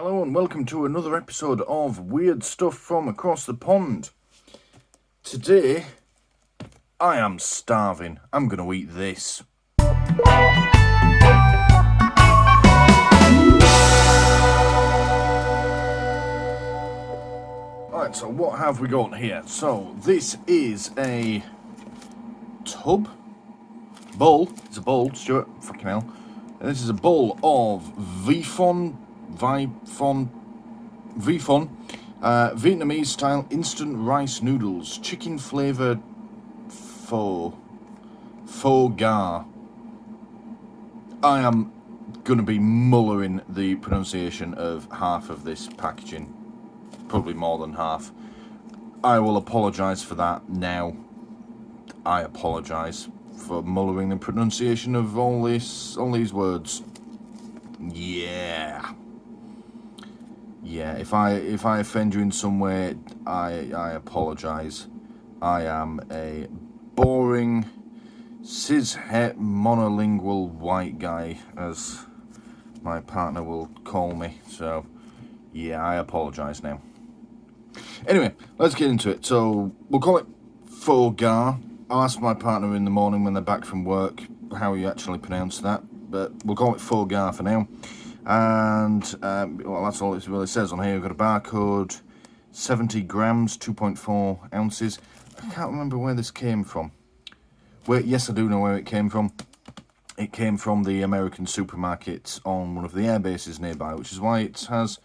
Hello and welcome to another episode of Weird Stuff from Across the Pond. Today, I am starving. I'm going to eat this. Alright, so what have we got here? So, this is a bowl. It's a bowl, Stuart. Fucking hell. This is a bowl of Vifon Vietnamese style instant rice noodles, chicken flavoured Phở Gà. I am going to be mullering the pronunciation of half of this packaging, probably more than half. I will apologise for that now. I apologise for mullering the pronunciation of all these words. Yeah, if I offend you in some way, I apologise. I am a boring, cishet, monolingual white guy, as my partner will call me. So, yeah, I apologise now. Anyway, let's get into it. So, we'll call it Phở Gà. I'll ask my partner in the morning when they're back from work how you actually pronounce that, but we'll call it Phở Gà for now. And, well, that's all it really says on here. We've got a barcode, 70 grams, 2.4 ounces. I can't remember where this came from. Yes, I do know where it came from. It came from the American supermarket on one of the air bases nearby, which is why it has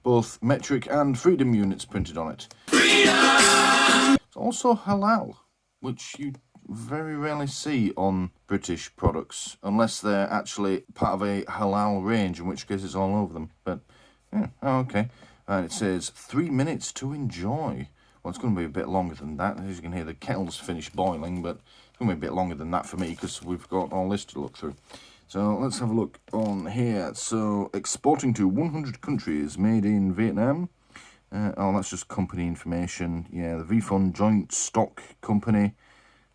both metric and freedom units printed on it. It's also halal, which you very rarely see on British products, unless they're actually part of a halal range, in which case it's all over them. But, yeah, okay. And it says 3 minutes to enjoy. Well, it's going to be a bit longer than that. As you can hear, the kettle's finished boiling, but it's going to be a bit longer than that for me, because we've got all this to look through. So, let's have a look on here. So, exporting to 100 countries, made in Vietnam. Oh, that's just company information. Yeah, the Vifon Joint Stock Company.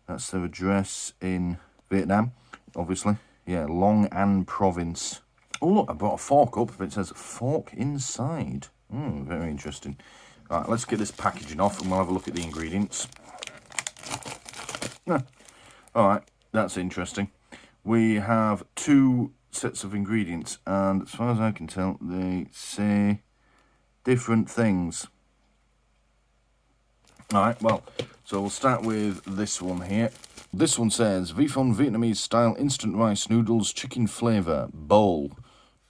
That's their address in Vietnam, obviously. Yeah, Long An Province. Oh, look, I brought a fork up, but it says fork inside. Very interesting. All right, let's get this packaging off and we'll have a look at the ingredients. All right, that's interesting. We have 2 sets of ingredients, and as far as I can tell, they say different things. Alright, well, so we'll start with this one here. This one says, Vifon Vietnamese style instant rice noodles, chicken flavour, bowl.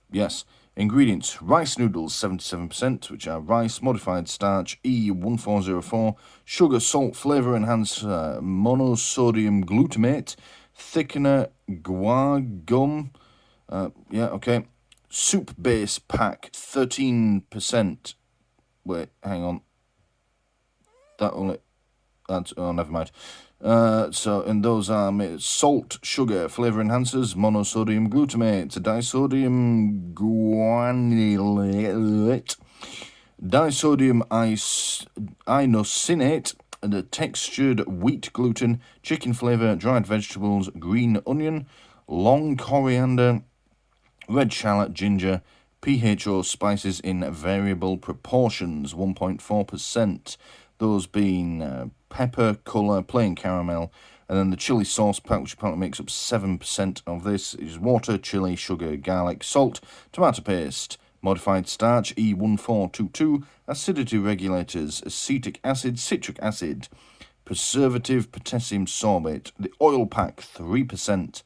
Yes. Ingredients, rice noodles, 77%, which are rice, modified starch, E1404, sugar, salt, flavour enhancer, monosodium glutamate, thickener, guar gum, soup base pack, 13%. Wait, hang on. Never mind. And those are salt, sugar, flavour enhancers, monosodium glutamate, disodium guanylate, disodium inosinate, the textured wheat gluten, chicken flavour, dried vegetables, green onion, long coriander, red shallot, ginger, PHO spices in variable proportions, 1.4%. Those being pepper, colour, plain caramel, and then the chili sauce pack, which apparently makes up 7% of this, is water, chili, sugar, garlic, salt, tomato paste, modified starch, E1422, acidity regulators, acetic acid, citric acid, preservative, potassium sorbate, the oil pack, 3%,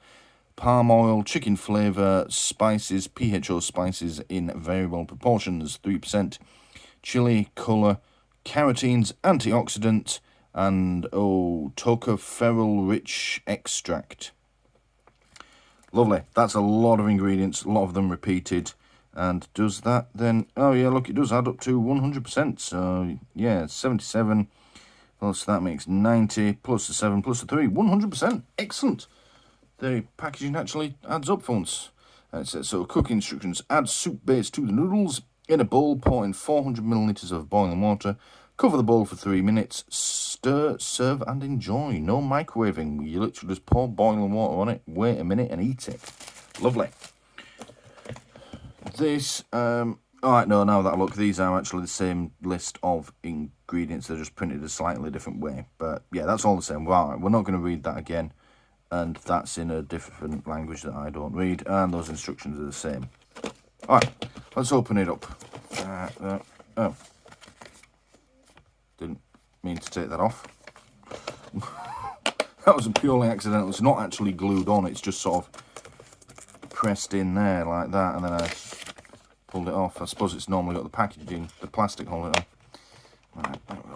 palm oil, chicken flavour, spices, PHO spices in variable proportions, 3%, chili, colour, carotenes, antioxidant, and tocopherol-rich extract. Lovely. That's a lot of ingredients, a lot of them repeated. And does that then... Oh, yeah, look, it does add up to 100%. So, yeah, 77 plus that makes 90, plus the 7, plus the 3, 100%. Excellent. The packaging actually adds up for once. It says, so, cooking instructions. Add soup base to the noodles. In a bowl, pour in 400 millilitres of boiling water. Cover the bowl for 3 minutes. Stir, serve, and enjoy. No microwaving. You literally just pour boiling water on it, wait a minute, and eat it. Lovely. This Alright, no, now that I look, these are actually the same list of ingredients. They're just printed a slightly different way. But yeah, that's all the same. Well, we're not going to read that again. And that's in a different language that I don't read. And those instructions are the same. Alright, let's open it up. Oh. Didn't mean to take that off. That was a purely accidental. It's not actually glued on. It's just sort of pressed in there like that. And then I pulled it off. I suppose it's normally got the packaging, the plastic holding it on. Right, there we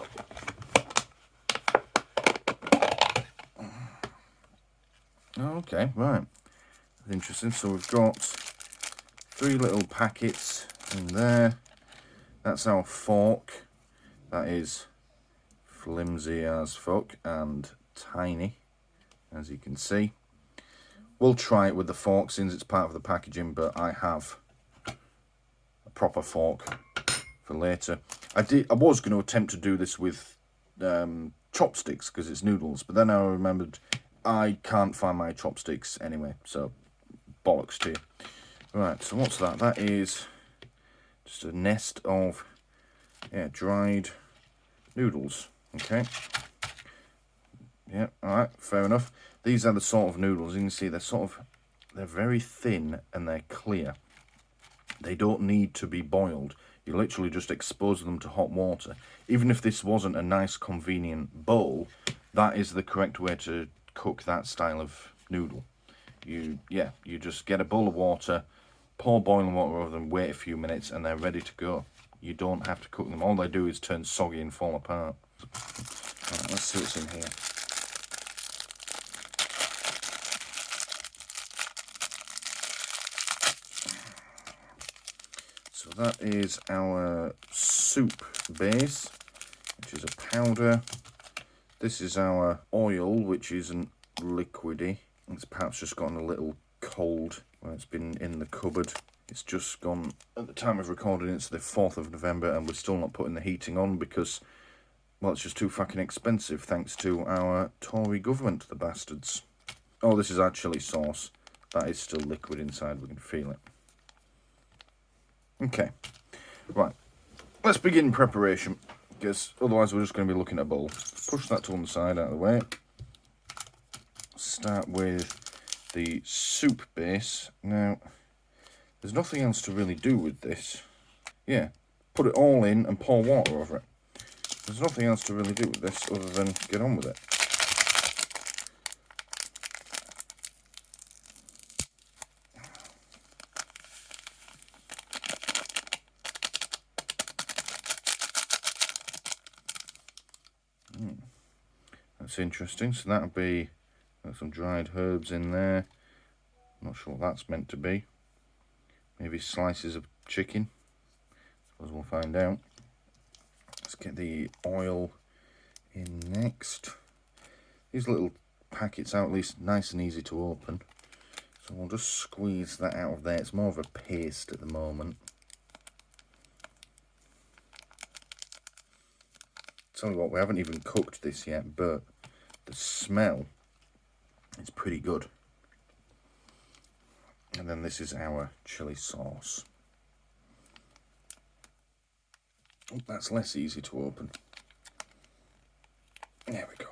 go. Okay, right. That's interesting. So we've got 3 little packets in there. That's our fork. That is flimsy as fuck and tiny, as you can see. We'll try it with the fork since it's part of the packaging, but I have a proper fork for later. I was going to attempt to do this with chopsticks because it's noodles, but then I remembered I can't find my chopsticks anyway, so bollocks to you. Right, so what's that? That is just a nest of dried noodles. Okay. Yeah, alright, fair enough. These are the sort of noodles, you can see they're very thin and they're clear. They don't need to be boiled. You literally just expose them to hot water. Even if this wasn't a nice, convenient bowl, that is the correct way to cook that style of noodle. You just get a bowl of water, pour boiling water over them, wait a few minutes, and they're ready to go. You don't have to cook them. All they do is turn soggy and fall apart. Right, let's see what's in here. So that is our soup base, which is a powder. This is our oil, which isn't liquidy. It's perhaps just gotten a little cold where it's been in the cupboard. It's just gone, at the time of recording, it's the 4th of November, and we're still not putting the heating on because, well, it's just too fucking expensive, thanks to our Tory government, the bastards. Oh, this is our chilli sauce. That is still liquid inside, we can feel it. Okay, right, let's begin preparation, because otherwise we're just going to be looking at a bowl. Push that to one side, out of the way. Start with the soup base. Now, there's nothing else to really do with this. Yeah, put it all in and pour water over it. There's nothing else to really do with this other than get on with it. That's interesting. So that'll be some dried herbs in there. Not sure what that's meant to be. Maybe slices of chicken. As we'll find out. Let's get the oil in next. These little packets are at least nice and easy to open. So we'll just squeeze that out of there. It's more of a paste at the moment. Tell you what, we haven't even cooked this yet, but the smell is pretty good. And then this is our chili sauce. Oh, that's less easy to open. There we go.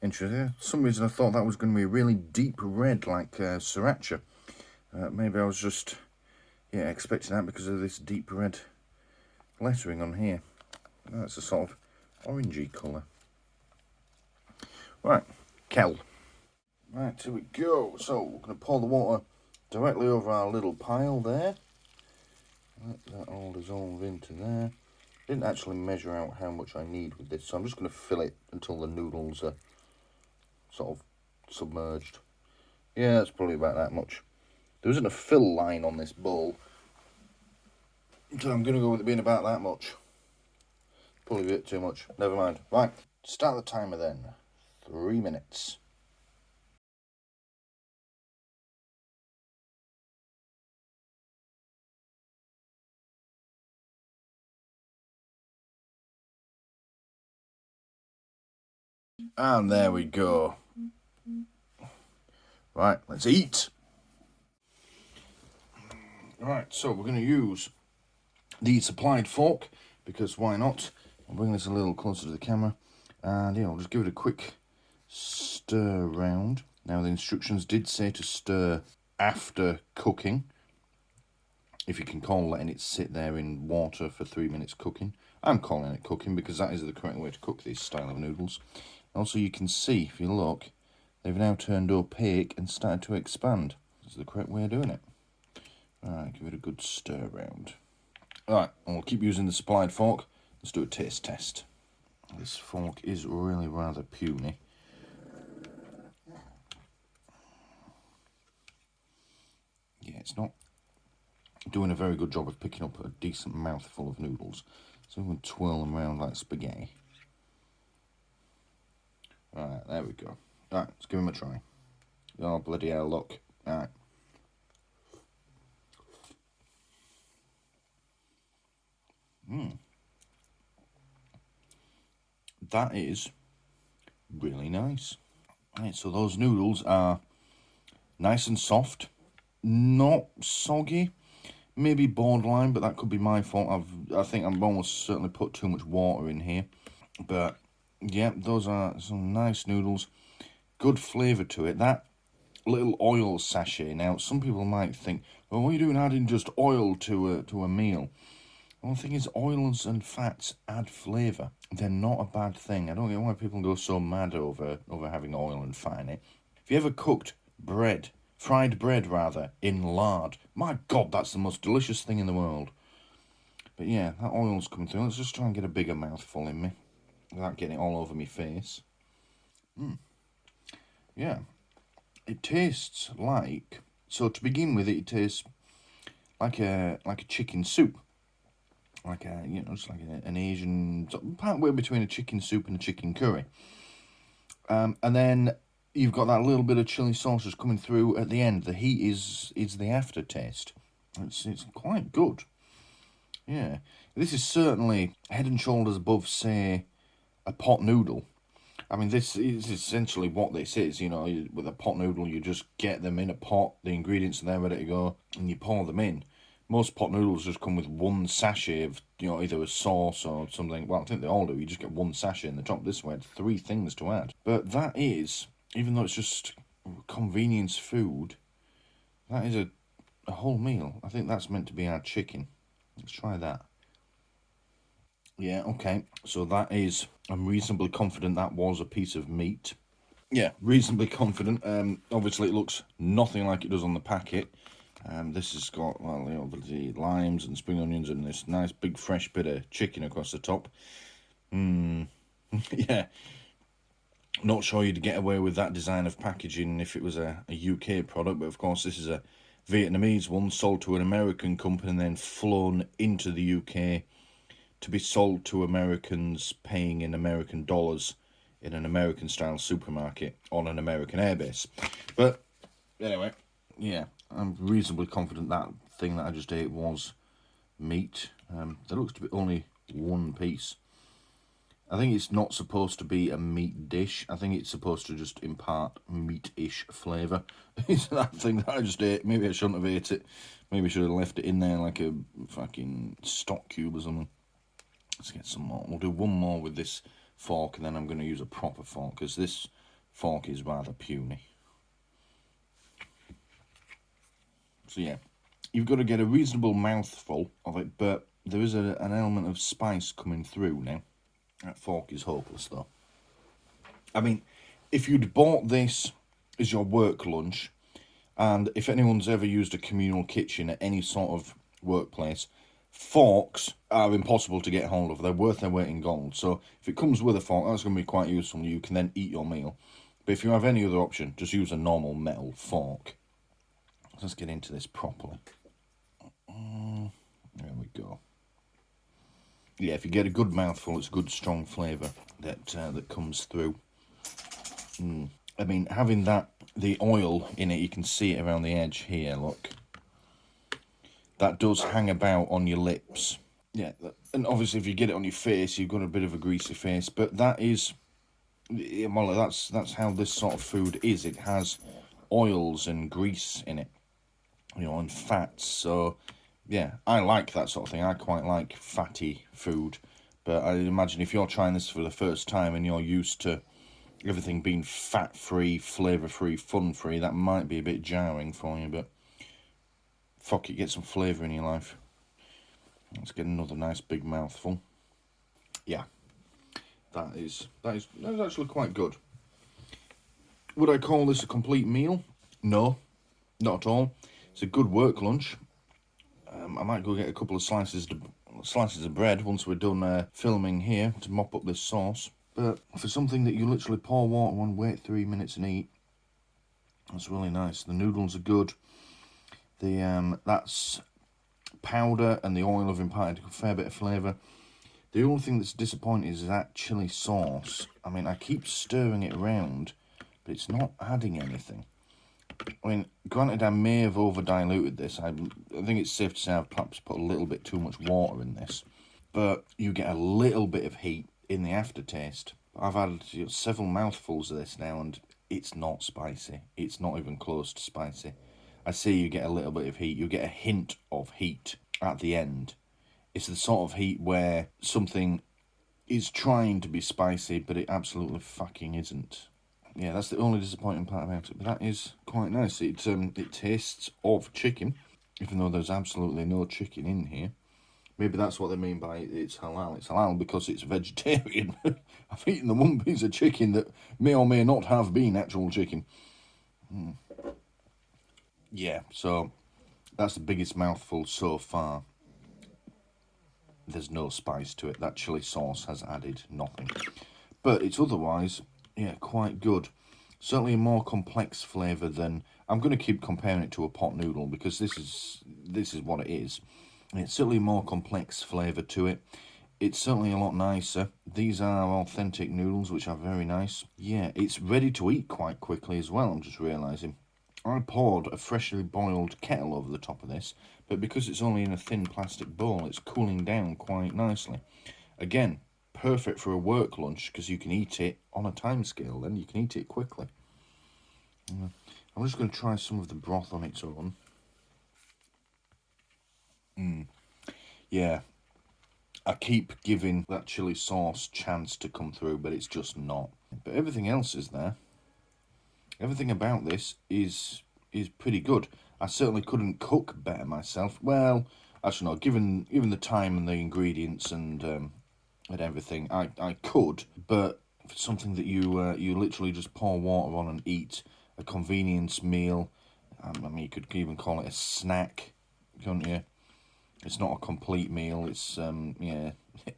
Interesting. For some reason I thought that was going to be a really deep red like sriracha. Maybe I was just expecting that because of this deep red lettering on here. That's a sort of orangey colour. Right, Kel. Right, here we go. So we're going to pour the water directly over our little pile there. Let that all dissolve into there. I didn't actually measure out how much I need with this, so I'm just going to fill it until the noodles are sort of submerged. Yeah, that's probably about that much. There isn't a fill line on this bowl, so I'm going to go with it being about that much. Probably a bit too much. Never mind. Right, start the timer then. 3 minutes. And there we go. Right, let's eat. Right, so we're going to use the supplied fork, because why not? I'll bring this a little closer to the camera, and yeah, I'll just give it a quick stir round. Now, the instructions did say to stir after cooking, if you can call letting it sit there in water for 3 minutes cooking. I'm calling it cooking because that is the correct way to cook this style of noodles. Also, you can see, if you look, they've now turned opaque and started to expand. This is the correct way of doing it. Alright, give it a good stir round. Alright, and we'll keep using the supplied fork. Let's do a taste test. This fork is really rather puny. Yeah, it's not doing a very good job of picking up a decent mouthful of noodles. So I'm going to twirl them around like spaghetti. Alright, there we go. Alright, let's give them a try. Oh, bloody hell, look. Alright. That is really nice. Right, so those noodles are nice and soft, not soggy, maybe borderline, but that could be my fault. I think I've almost certainly put too much water in here. But yeah, those are some nice noodles, good flavour to it. That little oil sachet. Now, some people might think, well, what are you doing adding just oil to a meal? Well, the thing is, oils and fats add flavour. They're not a bad thing. I don't get why people go so mad over having oil and fat in it. If you ever cooked bread, fried bread rather, in lard, my God, that's the most delicious thing in the world. But yeah, that oil's coming through. Let's just try and get a bigger mouthful in me without getting it all over my face. Yeah, it tastes like, so to begin with, it tastes like a chicken soup. Like a, just like an Asian, part way between a chicken soup and a chicken curry. And then you've got that little bit of chili sauce just coming through at the end. The heat is the aftertaste. It's quite good. Yeah, this is certainly head and shoulders above, say, a pot noodle. I mean, this is essentially what this is. With a pot noodle, you just get them in a pot. The ingredients are there ready to go, and you pour them in. Most pot noodles just come with one sachet of, either a sauce or something. Well, I think they all do. You just get one sachet in the top. This way, 3 things to add. But that is, even though it's just convenience food, that is a whole meal. I think that's meant to be our chicken. Let's try that. Yeah, okay. So that is, I'm reasonably confident that was a piece of meat. Yeah, reasonably confident. Obviously, it looks nothing like it does on the packet. This has got, well, the limes and spring onions and this nice big fresh bit of chicken across the top. Yeah. Not sure you'd get away with that design of packaging if it was a UK product, but of course this is a Vietnamese one sold to an American company and then flown into the UK to be sold to Americans paying in American dollars in an American-style supermarket on an American airbase. But anyway, yeah, I'm reasonably confident that thing that I just ate was meat. There looks to be only one piece. I think it's not supposed to be a meat dish. I think it's supposed to just impart meat-ish flavour. It's that thing that I just ate. Maybe I shouldn't have ate it. Maybe I should have left it in there like a fucking stock cube or something. Let's get some more. We'll do one more with this fork, and then I'm going to use a proper fork, because this fork is rather puny. So yeah, you've got to get a reasonable mouthful of it, but there is an element of spice coming through now. That fork is hopeless, though. I mean, if you'd bought this as your work lunch, and if anyone's ever used a communal kitchen at any sort of workplace, forks are impossible to get hold of. They're worth their weight in gold. So if it comes with a fork, that's going to be quite useful. You can then eat your meal. But if you have any other option, just use a normal metal fork. Let's get into this properly. There we go. Yeah, if you get a good mouthful, it's good strong flavour that comes through. I mean, having the oil in it, you can see it around the edge here, look. That does hang about on your lips. Yeah, and obviously if you get it on your face, you've got a bit of a greasy face, but that is well, that's how this sort of food is. It has oils and grease in it, you know, and fats. So yeah, I like that sort of thing. I quite like fatty food. But I imagine if you're trying this for the first time and you're used to everything being fat-free, flavour-free, fun-free, that might be a bit jarring for you, but fuck it, get some flavour in your life. Let's get another nice big mouthful. Yeah, that's actually quite good. Would I call this a complete meal? No, not at all. It's a good work lunch. I might go get a couple of slices of bread once we're done filming here to mop up this sauce. But for something that you literally pour water on, wait 3 minutes and eat, that's really nice. The noodles are good. That's powder and the oil have imparted a fair bit of flavour. The only thing that's disappointing is that chilli sauce. I mean, I keep stirring it around, but it's not adding anything. I mean, granted, I may have over-diluted this. I think it's safe to say I've perhaps put a little bit too much water in this. But you get a little bit of heat in the aftertaste. I've had several mouthfuls of this now, and it's not spicy. It's not even close to spicy. I say you get a little bit of heat. You get a hint of heat at the end. It's the sort of heat where something is trying to be spicy, but it absolutely fucking isn't. Yeah, that's the only disappointing part about it, but that is quite nice. It tastes of chicken, even though there's absolutely no chicken in here. Maybe that's what they mean by it's halal. It's halal because it's vegetarian. I've eaten the one piece of chicken that may or may not have been actual chicken. Yeah, so that's the biggest mouthful so far. There's no spice to it. That chili sauce has added nothing. But it's otherwise, yeah, quite good. Certainly a more complex flavour than... I'm going to keep comparing it to a pot noodle because this is what it is. It's certainly a more complex flavour to it. It's certainly a lot nicer. These are authentic noodles, which are very nice. Yeah, it's ready to eat quite quickly as well, I'm just realising. I poured a freshly boiled kettle over the top of this, but because it's only in a thin plastic bowl, it's cooling down quite nicely. Again, perfect for a work lunch because you can eat it on a time scale, then you can eat it quickly. I'm just going to try some of the broth on its own. Yeah, I keep giving that chili sauce chance to come through, but it's just not. But everything else is there. Everything about this is pretty good. I certainly couldn't cook better myself. Well, actually no, given the time and the ingredients and everything, I could, but for something that you literally just pour water on and eat, a convenience meal, I mean, you could even call it a snack, couldn't you? It's not a complete meal, it's, yeah,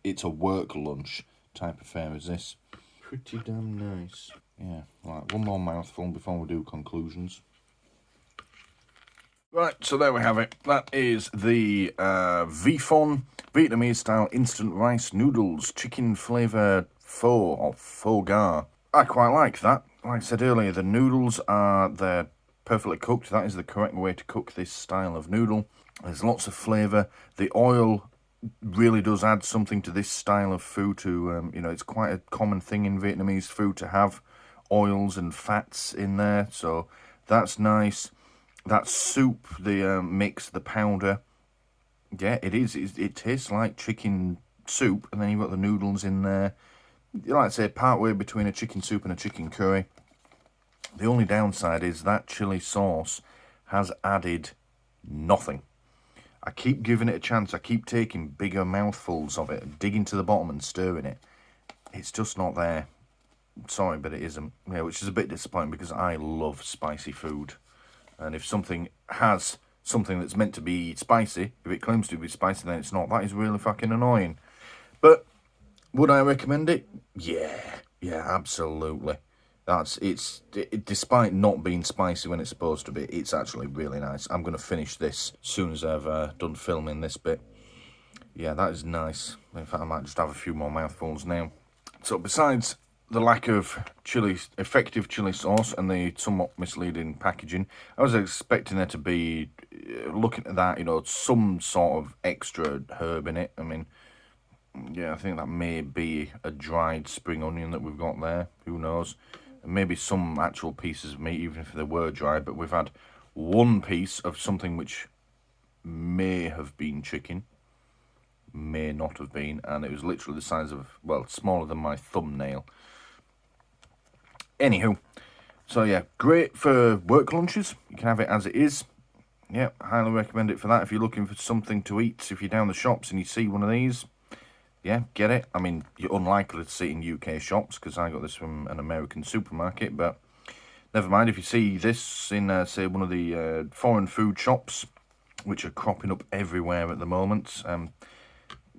it's a work lunch type affair as this. Pretty damn nice. Yeah, right, one more mouthful before we do conclusions. Right, so there we have it. That is the Vifon Vietnamese-style instant rice noodles, chicken flavoured pho or Phở Gà. I quite like that. Like I said earlier, the noodles they're perfectly cooked. That is the correct way to cook this style of noodle. There's lots of flavour. The oil really does add something to this style of food. It's quite a common thing in Vietnamese food to have oils and fats in there, so that's nice. That soup, the mix, the powder, yeah, it is. It tastes like chicken soup, and then you've got the noodles in there. You like to say part way between a chicken soup and a chicken curry. The only downside is that chili sauce has added nothing. I keep giving it a chance. I keep taking bigger mouthfuls of it, digging to the bottom and stirring it. It's just not there. Sorry, but it isn't. Yeah, which is a bit disappointing because I love spicy food. And if something has something that's meant to be spicy, if it claims to be spicy, then it's not. That is really fucking annoying. But would I recommend it? Yeah, absolutely. Despite not being spicy when it's supposed to be, it's actually really nice. I'm going to finish this as soon as I've done filming this bit. Yeah, that is nice. In fact, I might just have a few more mouthfuls now. So besides the lack of effective chili sauce and the somewhat misleading packaging, I was expecting there to be, looking at that, some sort of extra herb in it. I mean, Yeah, I think that may be a dried spring onion that we've got there. Who knows? And maybe some actual pieces of meat, even if they were dry. But we've had one piece of something which may have been chicken, may not have been, and it was literally the size of, well, smaller than my thumbnail. Anywho, so yeah, great for work lunches. You can have it as it is. Yeah, highly recommend it for that. If you're looking for something to eat, if you're down the shops and you see one of these, yeah, get it. I mean, you're unlikely to see it in UK shops because I got this from an American supermarket, but never mind. If you see this in, say, one of the foreign food shops, which are cropping up everywhere at the moment,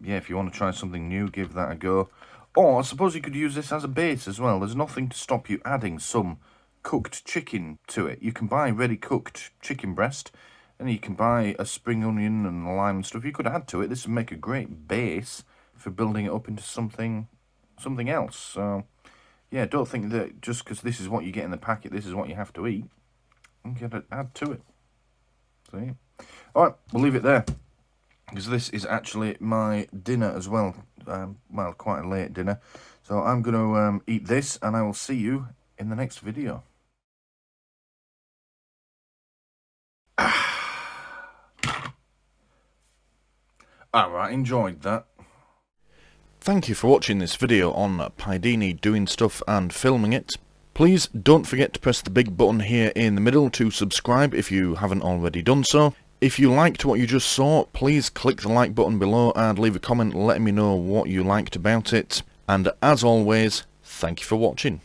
yeah, if you want to try something new, give that a go. Or I suppose you could use this as a base as well. There's nothing to stop you adding some cooked chicken to it. You can buy ready cooked chicken breast, and you can buy a spring onion and lime and stuff. You could add to it. This would make a great base for building it up into something else. So yeah, don't think that just because this is what you get in the packet, this is what you have to eat. You can add to it. So yeah. Alright, we'll leave it there, because this is actually my dinner as well. Well, quite a late dinner. So I'm going to eat this, and I will see you in the next video. Alright, enjoyed that. Thank you for watching this video on Pidini doing stuff and filming it. Please don't forget to press the big button here in the middle to subscribe if you haven't already done so. If you liked what you just saw, please click the like button below and leave a comment letting me know what you liked about it. And as always, thank you for watching.